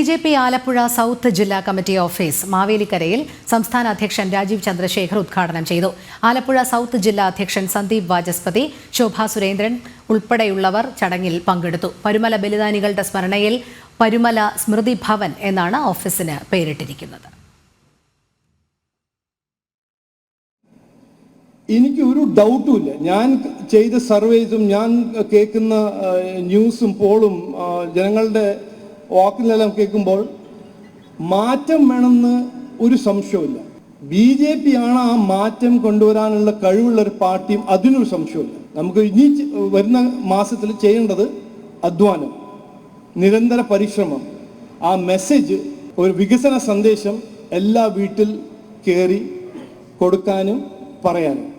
BJP Alappuzha south ജില്ലാ committee office മാവേലിക്കരയിൽ സംസ്ഥാന അധ്യക്ഷൻ രാജീവ് ചന്ദ്രശേഖർ ഉദ്ഘാടനം ചെയ്തു. ആലപ്പുഴ സൗത്ത് ജില്ലാ അധ്യക്ഷൻ സന്ദീപ് വാചസ്പതി, ശോഭാ സുരേന്ദ്രൻ ഉൾപ്പെടെയുള്ളവർ ചടങ്ങിൽ പങ്കെടുത്തു. പരുമല ബലിദാനികളുടെ സ്മരണയിൽ പരുമല സ്മൃതി ഭവൻ എന്നാണ് ഓഫീസിന് പേരിട്ടിരിക്കുന്നത്. എനിക്ക് ഒരു ഡൗട്ടുമില്ല. ഞാൻ ചെയ്ത സർവേസും ഞാൻ കേൾക്കുന്ന ന്യൂസും പോളും ജനങ്ങളുടെ വാക്കിലെല്ലാം കേൾക്കുമ്പോൾ മാറ്റം വേണമെന്ന് ഒരു സംശയമില്ല. BJP ആണ് ആ മാറ്റം കൊണ്ടുവരാനുള്ള കഴിവുള്ള ഒരു പാർട്ടിയും, അതിനൊരു സംശയമില്ല. നമുക്ക് ഇനി വരുന്ന മാസത്തിൽ ചെയ്യേണ്ടത് അധ്വാനം, നിരന്തര പരിശ്രമം, ആ മെസ്സേജ്, ഒരു വികസന സന്ദേശം എല്ലാ വീട്ടിൽ കയറി കൊടുക്കാനും പറയാനും.